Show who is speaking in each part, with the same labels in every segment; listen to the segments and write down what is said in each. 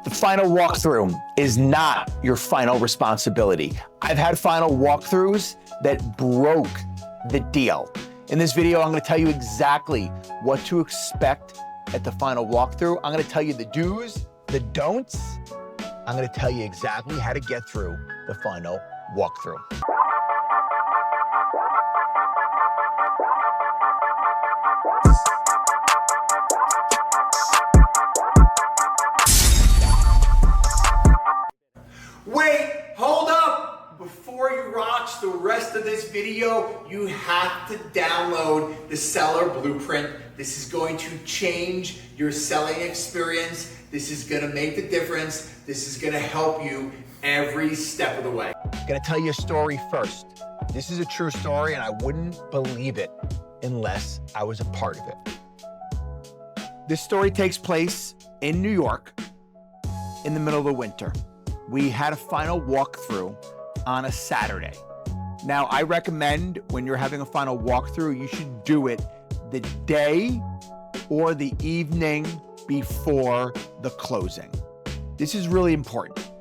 Speaker 1: The final walkthrough is not your final responsibility. I've had final walkthroughs that broke the deal. In this video, I'm gonna tell you exactly what to expect at the final walkthrough. I'm gonna tell you the do's, the don'ts. I'm gonna tell you exactly how to get through the final walkthrough. Wait, hold up! Before you watch the rest of this video, you have to download the Seller Blueprint. This is going to change your selling experience. This is gonna make the difference. This is gonna help you every step of the way. I'm gonna tell you a story first. This is a true story and I wouldn't believe it unless I was a part of it. This story takes place in New York in the middle of the winter. We had a final walkthrough on a Saturday. Now, I recommend when you're having a final walkthrough, you should do it the day or the evening before the closing. This is really important.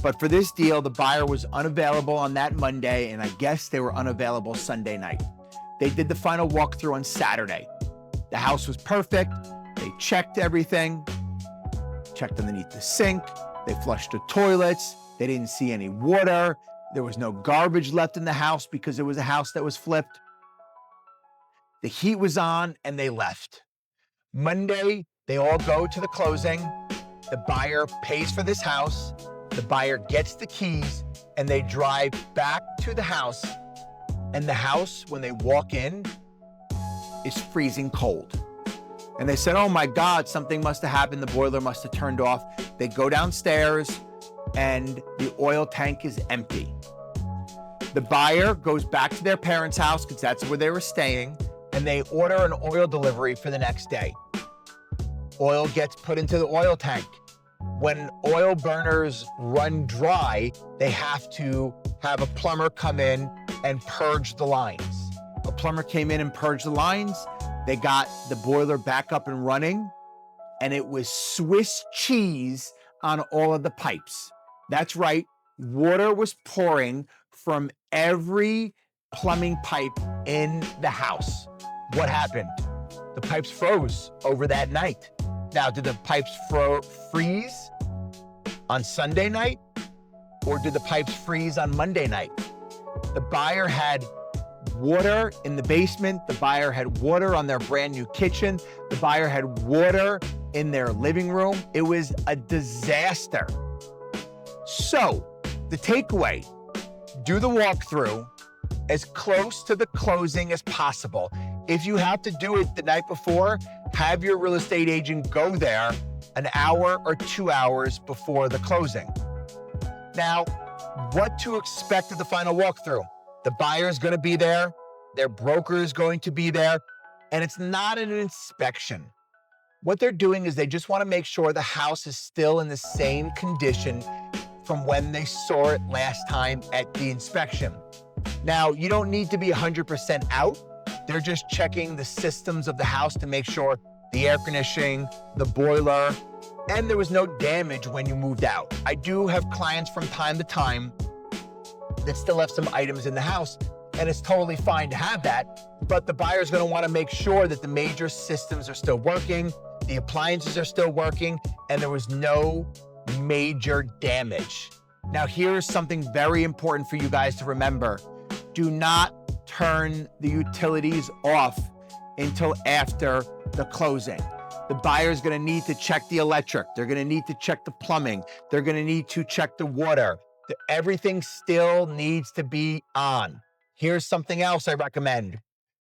Speaker 1: But for this deal, the buyer was unavailable on that Monday, and I guess they were unavailable Sunday night. They did the final walkthrough on Saturday. The house was perfect. They checked everything, checked underneath the sink. They flushed the toilets. They didn't see any water. There was no garbage left in the house because it was a house that was flipped. The heat was on and they left. Monday, they all go to the closing. The buyer pays for this house. The buyer gets the keys and they drive back to the house. And the house, when they walk in, is freezing cold. And they said, oh my God, something must have happened. The boiler must have turned off. They go downstairs and the oil tank is empty. The buyer goes back to their parents' house because that's where they were staying, and they order an oil delivery for the next day. Oil gets put into the oil tank. When oil burners run dry, they have to have a plumber come in and purge the lines. A plumber came in and purged the lines. They got the boiler back up and running, and it was Swiss cheese on all of the pipes. That's right, water was pouring from every plumbing pipe in the house. What happened? The pipes froze over that night. Now, did the pipes freeze on Sunday night, or did the pipes freeze on Monday night? The buyer had water in the basement. The buyer had water on their brand new kitchen. The buyer had water in their living room. It was a disaster. So the takeaway, do the walkthrough as close to the closing as possible. If you have to do it the night before, have your real estate agent go there an hour or 2 hours before the closing. Now, what to expect at the final walkthrough? The buyer is going to be there, their broker is going to be there, and it's not an inspection. What they're doing is they just want to make sure the house is still in the same condition from when they saw it last time at the inspection. Now, you don't need to be 100% out. They're just checking the systems of the house to make sure the air conditioning, the boiler, and there was no damage when you moved out. I do have clients from time to time that still have some items in the house, and it's totally fine to have that, but the buyer's gonna wanna make sure that the major systems are still working, the appliances are still working, and there was no major damage. Now, here's something very important for you guys to remember. Do not turn the utilities off until after the closing. The buyer's gonna need to check the electric. They're gonna need to check the plumbing. They're gonna need to check the water. Everything still needs to be on. Here's something else I recommend.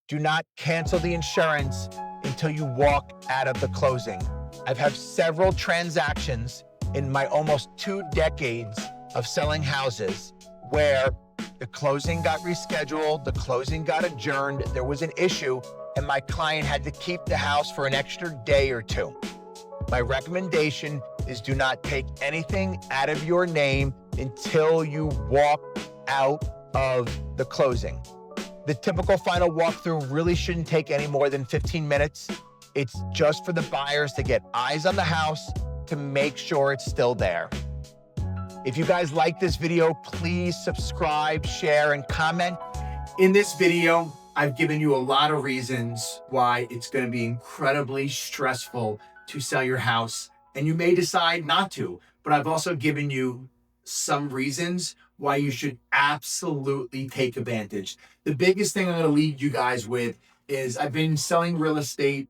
Speaker 1: Do not cancel the insurance until you walk out of the closing. I've had several transactions in my almost 2 decades of selling houses where the closing got rescheduled, the closing got adjourned, there was an issue, and my client had to keep the house for an extra day or 2. My recommendation is do not take anything out of your name until you walk out of the closing. The typical final walkthrough really shouldn't take any more than 15 minutes. It's just for the buyers to get eyes on the house, to make sure it's still there. If you guys like this video, please subscribe, share, and comment. In this video, I've given you a lot of reasons why it's going to be incredibly stressful to sell your house, and you may decide not to, but I've also given you some reasons why you should absolutely take advantage. The biggest thing I'm going to leave you guys with is I've been selling real estate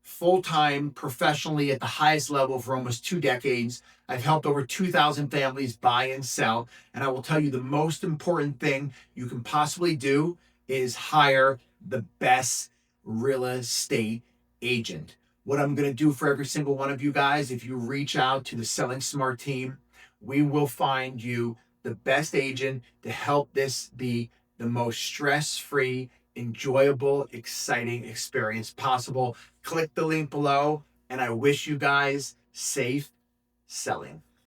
Speaker 1: full-time, professionally at the highest level for almost 2 decades. I've helped over 2,000 families buy and sell. And I will tell you the most important thing you can possibly do is hire the best real estate agent. What I'm going to do for every single one of you guys, if you reach out to the Selling Smart team, we will find you the best agent to help this be the most stress-free, enjoyable, exciting experience possible. Click the link below, and I wish you guys safe selling.